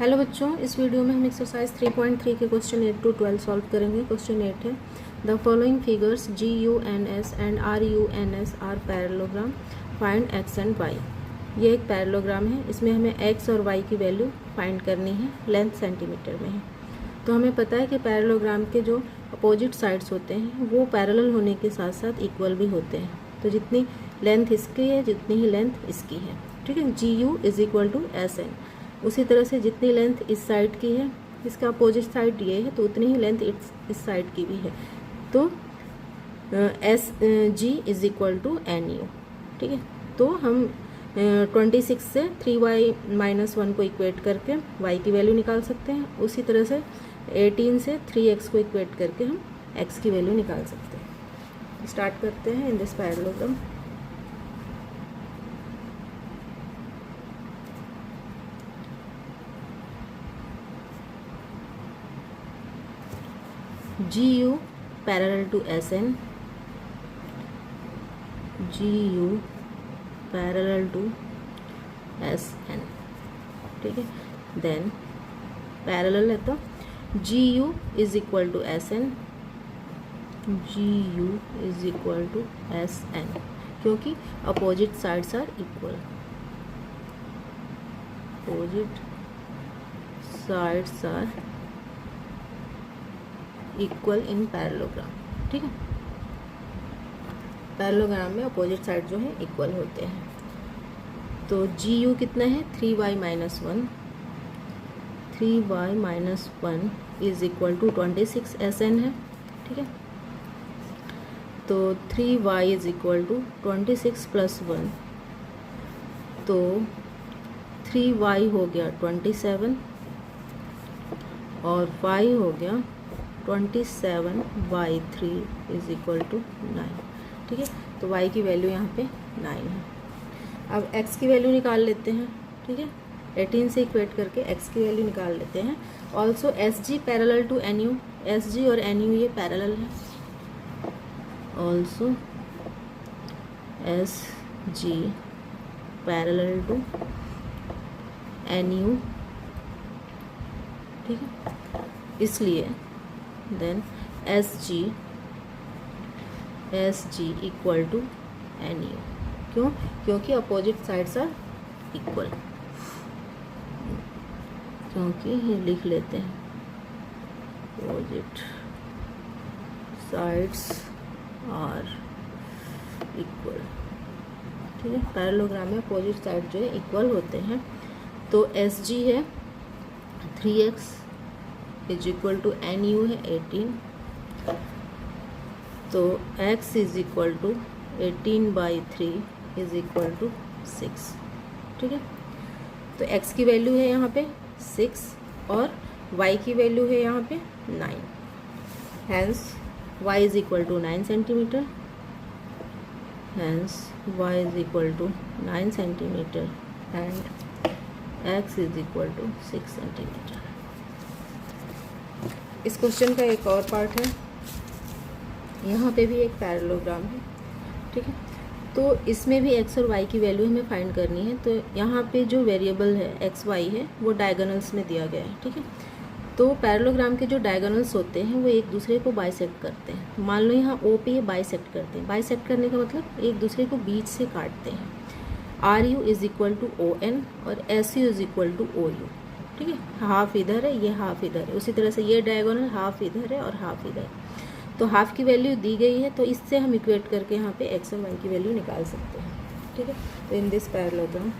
Hello बच्चों, इस video में हम एक्सरसाइज 3.3 के क्वेश्चन 8 to 12 सॉल्व करेंगे। क्वेश्चन 8 है the following figures GUNS and RUNS are parallelogram, find x and y। ये एक पैरेललोग्राम है, इसमें हमें x और y की वैल्यू फाइंड करनी है। लेंथ सेंटीमीटर में है। तो हमें पता है कि पैरेललोग्राम के जो अपोजिट साइड्स होते हैं वो पैरेलल होने के साथ साथ इक्वल भी होते हैं। तो जितनी लेंथ इसकी है जितनी ही लेंथ इसकी है, ठीक है। GU is equal to SN। उसी तरह से जितनी लेंथ इस साइड की है, इसका अपोजिट साइड ये है, तो उतनी ही लेंथ इस साइड की भी है। तो SG is equal to NU, ठीक है। तो हम 26 से 3y - 1 को इक्वेट करके y की वैल्यू निकाल सकते हैं। उसी तरह से 18 से 3x को इक्वेट करके हम x की वैल्यू निकाल सकते हैं। स्टार्ट करते हैं in this parallelogram. GU parallel to SN, GU parallel to SN, ठीक है। देन पैरेलल है तो GU is equal to SN, GU is equal to SN, क्योंकि opposite sides are equal. Opposite sides are equal in parallelogram, ठीक है। Parallelogram में opposite side जो है इक्वल होते हैं। तो GU कितना है 3y - 1, 3y - 1 is equal to 26 SN है, ठीक है। तो 3y इज इक्वल टू 26 + 1, तो 3y हो गया 27 और y हो गया 27/3 इज इक्वल टू 9, ठीक है। तो y की वैल्यू यहाँ पे 9 है। अब x की वैल्यू निकाल लेते हैं, ठीक है। 18 से इक्वेट करके x की वैल्यू निकाल लेते हैं। Also SG parallel to NU, SG और NU ये पैरेलल है। Also SG parallel to NU, ठीक है। इसलिए then SG equal to NU, क्यों? क्योंकि अपोजिट साइड्स आर इक्वल। क्योंकि ये लिख लेते हैं अपोजिट साइड्स आर इक्वल, ठीक है। पैरेललोग्राम में अपोजिट साइड जो है इक्वल होते हैं। तो SG है 3x is equal to NU है 18, तो x is equal to 18/3 is equal to 6, ठीक है। तो x की वैल्यू है यहाँ पे 6 और y की वैल्यू है यहाँ पे 9। Hence y is equal to 9 centimetre, hence y is equal to 9 centimetre and x is equal to 6 centimetre. इस क्वेश्चन का एक और पार्ट है, यहाँ पे भी एक पैरेललोग्राम है, ठीक है। तो इसमें भी x और y की वैल्यू हमें फाइंड करनी है। तो यहाँ पे जो वेरिएबल है x y है वो डायगोनल्स में दिया गया है, ठीक है। तो पैरेललोग्राम के जो डायगोनल्स होते हैं वो एक दूसरे को बाइसेक्ट करते हैं। मान लो यहाँ O पे ये बाइसेक्ट करते हैं। बाइसेक्ट करने का मतलब एक दूसरे को बीच से काटते हैं। RU is equal to ON और SU is equal to OU, ठीक है। हाफ इधर है, ये हाफ इधर है। उसी तरह से ये डायगोनल हाफ इधर है और हाफ इधर। तो हाफ की वैल्यू दी गई है, तो इससे हम इक्वेट करके यहाँ पे x और y की वैल्यू निकाल सकते हैं, ठीक है। तो in this parallelogram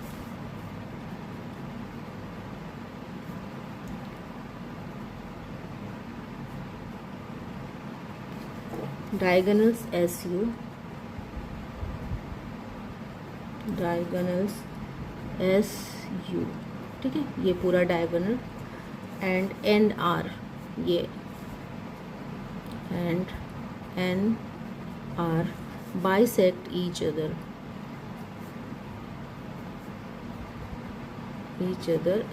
diagonals SU, diagonals SU, ठीक है। ये पूरा डायगोनल एंड NR, ये and NR bisect each other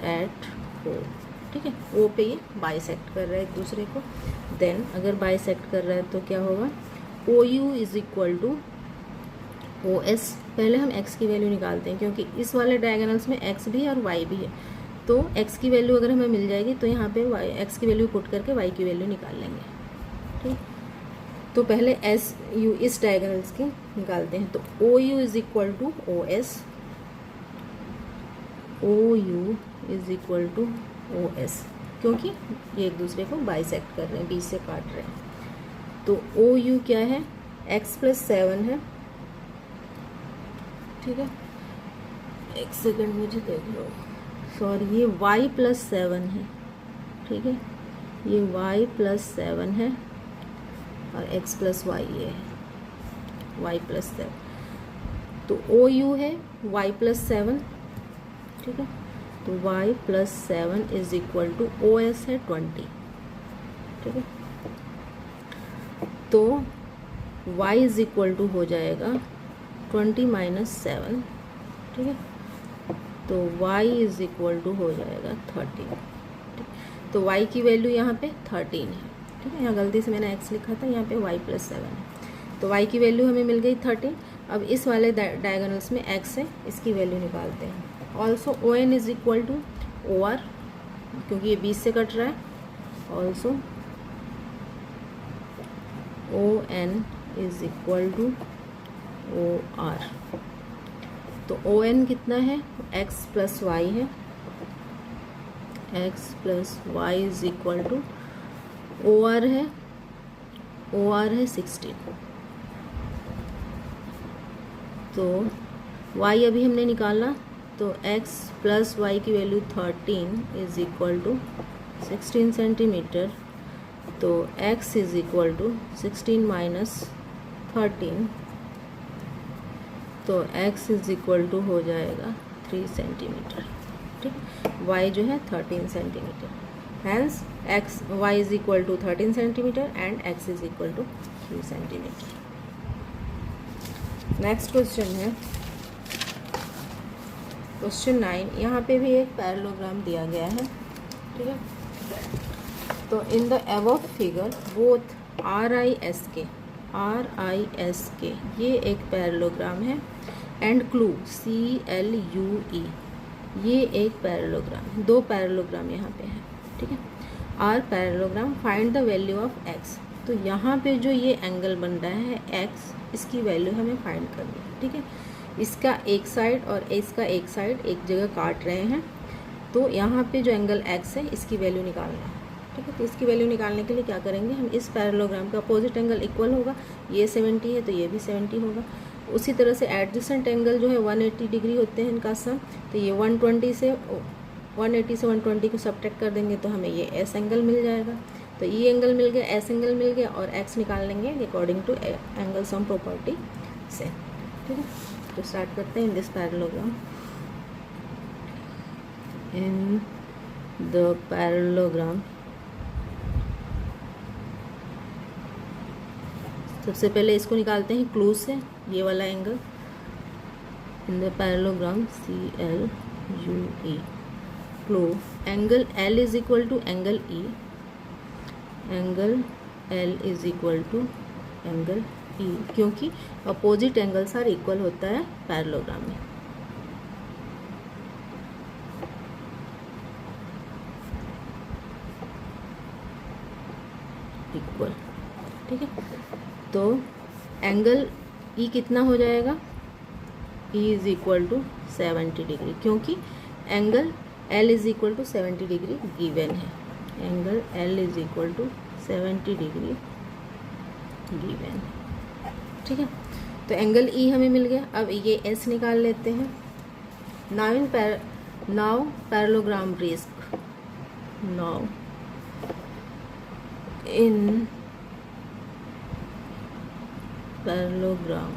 at O, ठीक है। O पे ये बाइसेक्ट कर रहा है एक दूसरे को। देन अगर बाइसेक्ट कर रहा है तो क्या होगा, OU is equal to OS। पहले हम x की वैल्यू निकालते हैं, क्योंकि इस वाले डायगोनल्स में x भी है और y भी है। तो x की वैल्यू अगर हमें मिल जाएगी तो यहाँ पे x की वैल्यू पुट करके y की वैल्यू निकाल लेंगे। ठीक, तो पहले एस यू इस डायगोनल्स की निकालते हैं। तो O U is equal to O S, O U is equal to O S, क्योंकि ये एक दूसरे को बाइसेक्ट कर रहे हैं, बीच से काट रहे हैं। तो ओ यू क्या है, x + 7 है। ठीक है, एक सेकंड मुझे देख लो, सॉरी, ये y + 7 है। ठीक है, ये y + 7 है और x + y ये है, y + 7। तो ओ यू है y + 7। ठीक है, तो y + 7 is equal to O S है 20। ठीक है, तो y इज इक्वल टू हो जाएगा 20 - 7। ठीक है, तो y इज इक्वल टू हो जाएगा 13। तो y की वैल्यू यहाँ पे 13 है। ठीक है, यहाँ गलती से मैंने x लिखा था, यहाँ पे y + 7 है। तो y की वैल्यू हमें मिल गई 13। अब इस वाले डायगोनल्स में x है, इसकी वैल्यू निकालते हैं। Also O N is equal to O R, क्योंकि ये 20 से कट रहा है। Also O N is equal to O R. तो ओ एन कितना है, x + y है, x + y is equal to O R है, ओ आर है 16। तो y अभी हमने निकाला, तो x + y की value 13 is equal to 16 centimetre. तो x इज इक्वल टू 16 - 13, तो x इज इक्वल टू हो जाएगा 3 सेंटीमीटर। ठीक, y जो है 13 centimetre. Hence y is equal to 13 centimetre and x is equal to 3 centimetre. Next question है question 9। यहाँ पे भी एक पैरेललोग्राम दिया गया है। ठीक है, तो in the above figure both RISK ये एक पैरेललोग्राम है, एंड क्लू CLUE ये एक पैरेललोग्राम है। दो पैरेललोग्राम यहाँ पे है। ठीक है, are parallelogram, find the value of x। तो यहाँ पे जो ये एंगल बन रहा है x, इसकी वैल्यू हमें फाइंड करनी है। ठीक है, इसका एक साइड और इसका एक साइड एक जगह काट रहे हैं, तो यहाँ पे जो एंगल x है इसकी वैल्यू निकालना है। ठीक है, तो इसकी वैल्यू निकालने के लिए क्या करेंगे, हम इस पैरेललोग्राम का अपोजिट एंगल इक्वल होगा, ये 70 है तो ये भी 70 होगा। उसी तरह से एडजेसेंट एंगल जो है 180 डिग्री होते हैं इनका सम, तो ये 180 से 120 को सब्ट्रैक्ट कर देंगे तो हमें ये S एंगल मिल जाएगा। तो ये एंगल मिल गया, S एंगल मिल गया, और x निकाल लेंगे according to angle sum property से। ठीक है, तो स्टार्ट करते हैं this parallelogram. In the parallelogram, सबसे पहले इसको निकालते हैं क्लू से, ये वाला एंगल। इन द पैरेललोग्राम CLUE, clue angle L is equal to angle E, angle L is equal to angle E, क्योंकि अपोजिट एंगल्स आर इक्वल होता है पैरेललोग्राम में। इक्वल। ठीक है, तो एंगल E कितना हो जाएगा, E is equal to 70 degree, क्योंकि angle L is equal to 70 degree given है। Angle L is equal to 70 degree given. ठीक है, तो एंगल E हमें मिल गया। अब ये S निकाल लेते हैं। Now parallelogram risk, now in parallelogram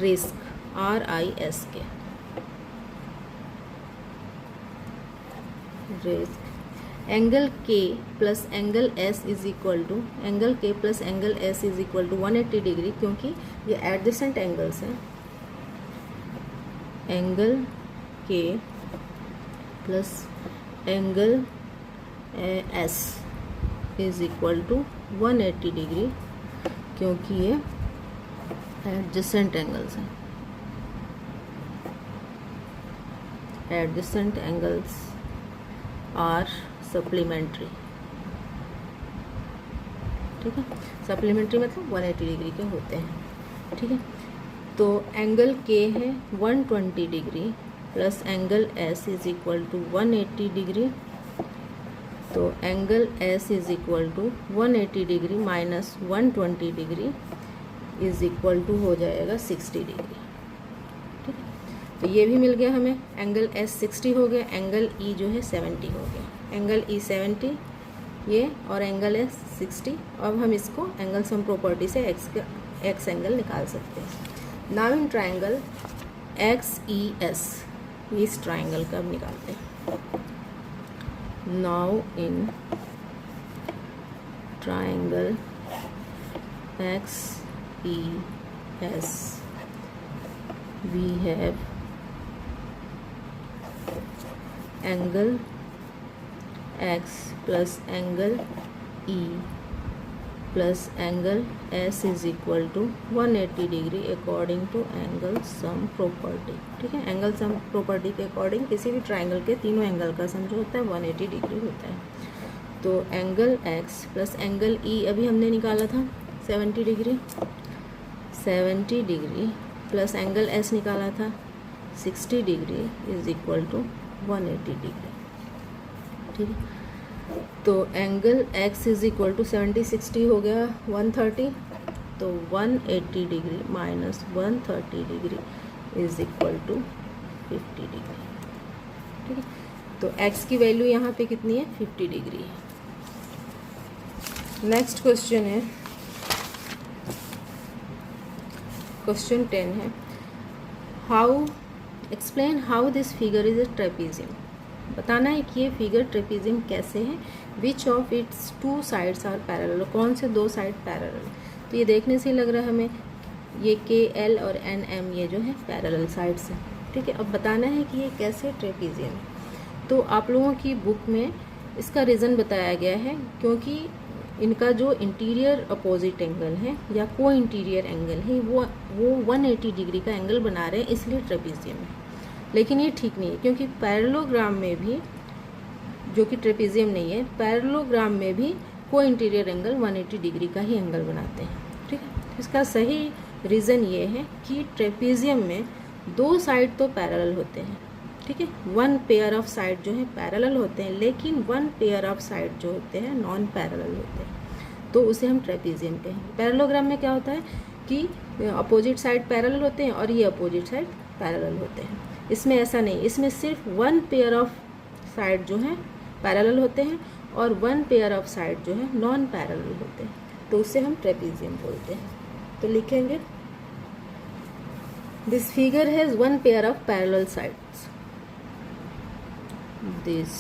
risk RISK, risk angle K plus angle S is equal to, angle K plus angle S is equal to 180 degree, क्योंकि ये एडजेसेंट एंगल्स हैं। Angle K plus angle S is equal to 180 degree, क्योंकि ये adjacent angles हैं। Adjacent angles are supplementary. ठीक है, supplementary मतलब 180 degree के होते हैं। ठीक है, तो एंगल के है 120 degree plus angle S is equal to 180 degree. तो angle S is equal to 180 degree minus 120 degree is equal to हो जाएगा 60 डिग्री। ठीक है, तो ये भी मिल गया हमें। एंगल एस 60 हो गया, एंगल ई जो है 70 हो गया। एंगल ई 70 ये और एंगल एस 60। अब हम इसको एंगल सम प्रॉपर्टी से एक्स एंगल निकाल सकते हैं। Now in triangle x E S, इस ट्राइंगल का अब निकालते हैं। Now in triangle x E S we have angle x plus angle E plus angle S is equal to 180 degree according to angle sum property. ठीक है, angle sum property के according किसी भी ट्राइंगल के तीनों एंगल का सम जो होता है 180 डिग्री होता है। तो angle x plus angle E अभी हमने निकाला था 70 degree, 70 degree plus angle S निकाला था 60 degree is equal to 180 degree. ठीक है, तो angle x is equal to 70 60 हो गया 130, तो 180 degree minus 130 degree is equal to 50 degree. ठीक है, तो एक्स की वैल्यू यहाँ पे कितनी है 50 डिग्री है। नेक्स्ट क्वेश्चन है, क्वेश्चन 10 है, how explain how this figure is a trapezium. बताना है कि ये फिगर ट्रेपीजियम कैसे है। Which of its two sides are parallel, कौन से दो साइड पैरेलल। तो ये देखने से लग रहा है हमें ये के एल और एन एम ये जो है पैरेलल साइड्स हैं। ठीक है, अब बताना है कि ये कैसे ट्रेपीजियम है। तो आप लोगों की बुक में इसका रीज़न बताया गया है, क्योंकि इनका जो इंटीरियर अपोजिट एंगल है या को इंटीरियर एंगल है वो 180 डिग्री का एंगल बना रहे हैं, इसलिए ट्रेपीजियम है। लेकिन ये ठीक नहीं है, क्योंकि पैरेललोग्राम में भी, जो कि ट्रेपीजियम नहीं है, पैरेललोग्राम में भी को इंटीरियर एंगल 180 डिग्री का ही एंगल बनाते हैं। ठीक है, इसका सही रीज़न ये है कि ट्रेपीजियम में दो साइड तो पैरेलल होते हैं। ठीक है, वन पेयर ऑफ साइड जो है पैरेलल होते हैं, लेकिन वन पेयर ऑफ साइड जो होते हैं नॉन पैरेलल होते हैं, तो उसे हम ट्रेपीजियम कहेंगे। पैरेललोग्राम में क्या होता है कि अपोजिट साइड पैरेलल होते हैं और ये अपोजिट साइड पैरेलल होते हैं। इसमें ऐसा नहीं, इसमें सिर्फ वन पेयर ऑफ साइड जो है पैरेलल होते हैं और वन पेयर ऑफ साइड जो है नॉन पैरेलल होते हैं, तो उसे हम ट्रेपीजियम बोलते हैं। तो लिखेंगे this figure has one pair of parallel sides. This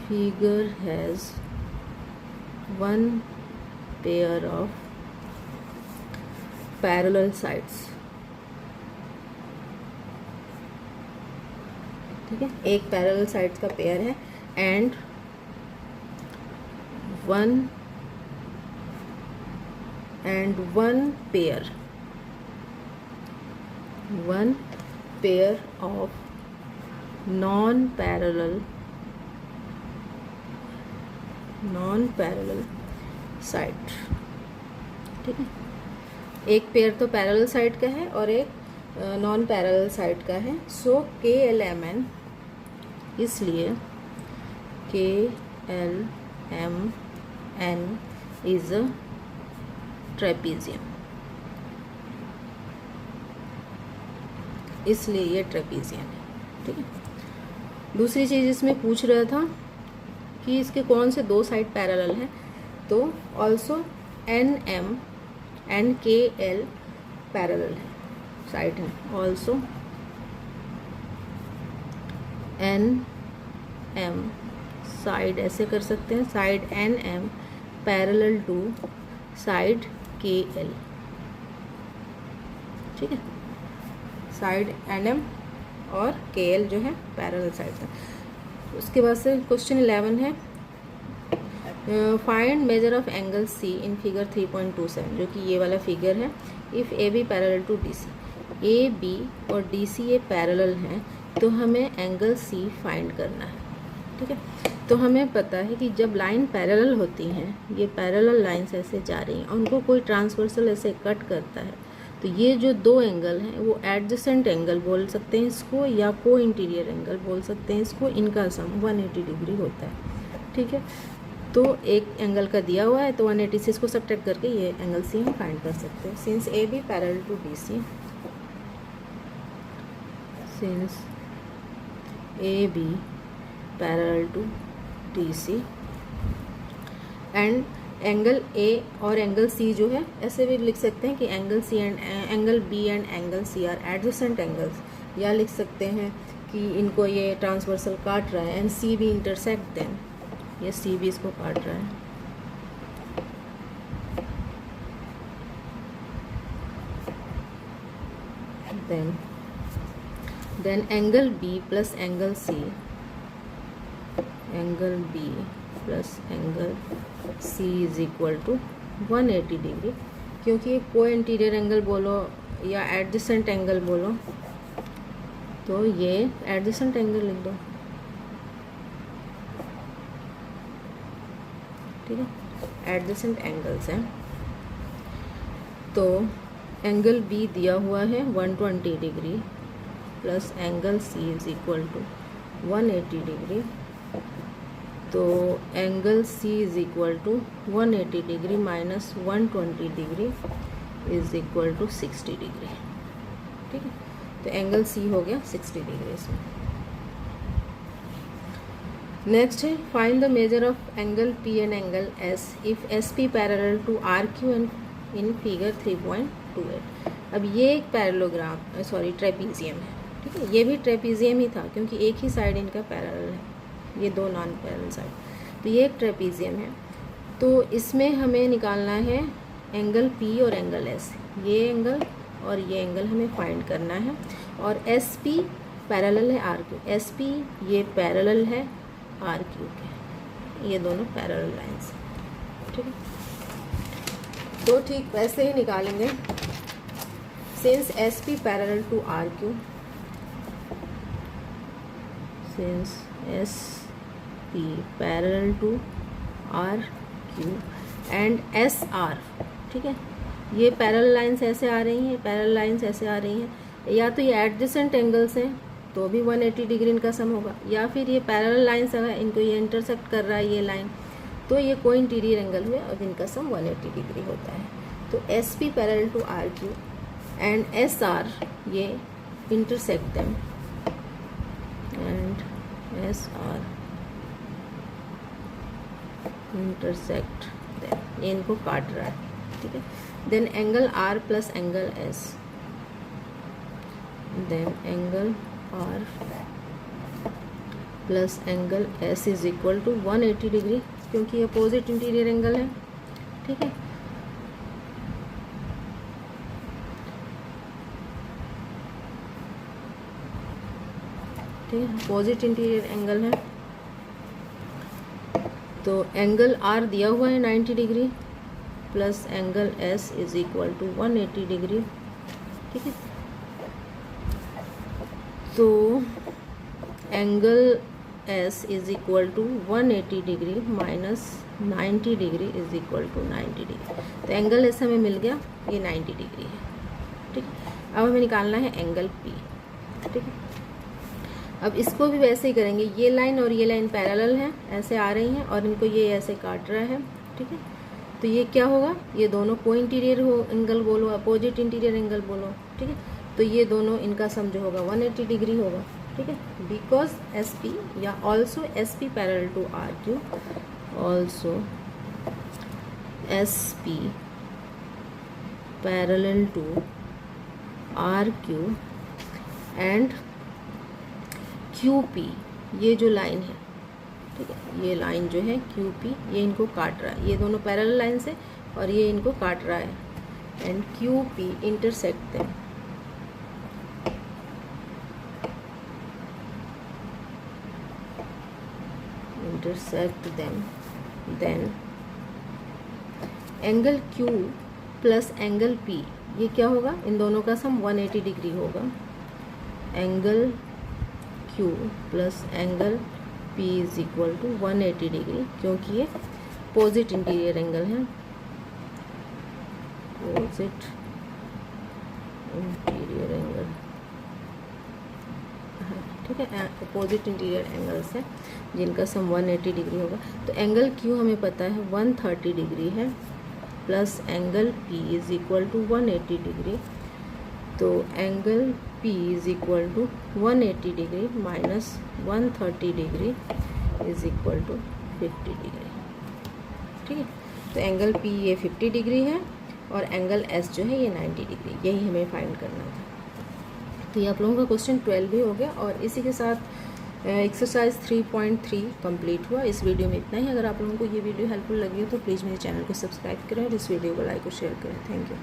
figure has one pair of parallel sides। ठीक है, एक पैरेलल साइड्स का पेयर है and one pair of non parallel side. ठीक है, एक पेयर तो पैरेलल साइड का है और एक नॉन पैरेलल साइड का है। सो के एल एम एन, इसलिए K L M N is a trapezium, इसलिए ये ट्रेपीजियम है। ठीक है, दूसरी चीज़ इसमें पूछ रहा था कि इसके कौन से दो साइड पैरेलल हैं, तो also N M and K L parallel है, साइड है। ऑल्सो एन एम साइड, ऐसे कर सकते हैं, side N M parallel to side K L. ठीक है, साइड एन एम और के एल जो है पैरेलल साइड है। उसके बाद से क्वेश्चन 11 है, find measure of angle C in figure 3.27, जो कि ये वाला फिगर है। If A B parallel to D C, A B और डी सी ये पैरेलल हैं, तो हमें एंगल सी फाइंड करना है। ठीक है, तो हमें पता है कि जब लाइन पैरेलल होती हैं, ये पैरेलल लाइंस ऐसे जा रही हैं, उनको कोई ट्रांसवर्सल ऐसे कट करता है, तो ये जो दो एंगल हैं वो एडजेसेंट एंगल बोल सकते हैं इसको, या को इंटीरियर एंगल बोल सकते हैं इसको। इनका सम 180 डिग्री होता है। ठीक है, तो एक एंगल का दिया हुआ है, तो 180 से इसको सब्ट्रैक्ट करके ये एंगल सी हम फाइंड कर सकते हैं। Since A B parallel to D C, since A B parallel to D C and angle A और एंगल सी जो है, ऐसे भी लिख सकते हैं कि angle C and angle B and angle C are adjacent angles, या लिख सकते हैं कि इनको ये ट्रांसवर्सल काट रहा है एंड सी भी इंटरसेक्ट देम, ये सी भी इसको काट रहा है। Then angle B plus angle C, angle B plus angle C is equal to 180 degree, क्योंकि को इंटीरियर एंगल बोलो या एडजेसेंट एंगल बोलो, तो ये एडजेसेंट एंगल लिख दो। ठीक है, एडजेसेंट एंगल्स हैं। तो एंगल बी दिया हुआ है 120 degree plus angle C is equal to 180 degree, तो angle C is equal to 180 degree minus 120 degree is equal to 60 degree. ठीक है, तो एंगल सी हो गया 60 डिग्री इसमें। नेक्स्ट है find the measure of angle P and angle S if S P parallel to R Q and in figure 3.28। अब ये एक पैरेललोग्राम ट्रेपीजियम है। ठीक है, ये भी ट्रेपीजियम ही था क्योंकि एक ही साइड इनका पैरेलल है, ये दो नॉन पैरेलल साइड, तो ये एक ट्रेपीजियम है। तो इसमें हमें निकालना है एंगल पी और एंगल एस, ये एंगल और ये एंगल हमें फाइंड करना है। और एस पी पैरेलल है आर क्यू, एस पी ये पैरेलल है आर क्यू के, ये दोनों पैरेलल लाइंस। ठीक है, तो ठीक वैसे ही निकालेंगे। Since S P parallel to R Q, since S P parallel to R Q and S R. ठीक है, ये पैरेलल लाइंस ऐसे आ रही हैं, पैरेलल लाइंस ऐसे आ रही हैं, या तो ये एडजेसेंट एंगल्स हैं तो भी 180 डिग्री इनका सम होगा, या फिर ये पैरेलल लाइंस है, इनको ये इंटरसेक्ट कर रहा है ये लाइन, तो ये कोई इंटीरियर एंगल हुए और इनका सम 180 डिग्री होता है। तो S P parallel to R Q and S R ये intersect them and S R intersect them, ये इनको काट रहा है। ठीक है, then angle R plus angle S, then angle R plus angle S is equal to 180 degree, क्योंकि opposite interior angle है। ठीक है, ठीक है, अपोजिट इंटीरियर एंगल है। तो एंगल आर दिया हुआ है 90 degree plus angle S is equal to 180 degree. ठीक है, तो angle S is equal to 180 degree minus 90 degree is equal to 90 degree. तो एंगल एस हमें मिल गया, ये 90 डिग्री है। ठीक है, अब हमें निकालना है एंगल पी। ठीक है, अब इसको भी वैसे ही करेंगे, ये लाइन और ये लाइन पैरेलल हैं, ऐसे आ रही हैं और इनको ये ऐसे काट रहा है। ठीक है, तो ये क्या होगा, ये दोनों को इंटीरियर एंगल बोलो, अपोजिट इंटीरियर एंगल बोलो। ठीक है, तो ये दोनों इनका सम जो होगा 180 डिग्री होगा। ठीक है, बिकॉज एस पी या also S P parallel to R Q, also S P parallel to R Q and Q P, ये जो लाइन है, ठीक है, ये लाइन जो है क्यू पी, ये इनको काट रहा है, ये दोनों पैरेलल लाइन से और ये इनको काट रहा है, and Q P intersect them. Intersect them, then angle Q plus angle P ये क्या होगा, इन दोनों का सम 180 डिग्री होगा। Angle Q plus angle P is equal to 180 degree, क्योंकि ये अपोजिट इंटीरियर एंगल है, अपोजिट इंटीरियर एंगल, ठीक है, अपोजिट इंटीरियर एंगल्स है जिनका सम 180 डिग्री होगा। तो एंगल Q हमें पता है 130 डिग्री है, plus angle P is equal to 180 degree. तो angle P is equal to 180 degree minus 130 degree is equal to 50 degree, ठीक है। तो एंगल P ये 50 डिग्री है और एंगल S जो है ये 90 डिग्री, यही हमें फाइंड करना था। तो ये आप लोगों का क्वेश्चन 12 भी हो गया और इसी के साथ एक्सरसाइज 3.3 कंप्लीट हुआ। इस वीडियो में इतना ही। अगर आप लोगों को ये वीडियो हेल्पफुल लगी हो तो प्लीज़ मेरे चैनल को सब्सक्राइब करें और इस वीडियो को लाइक और शेयर करें। Thank you.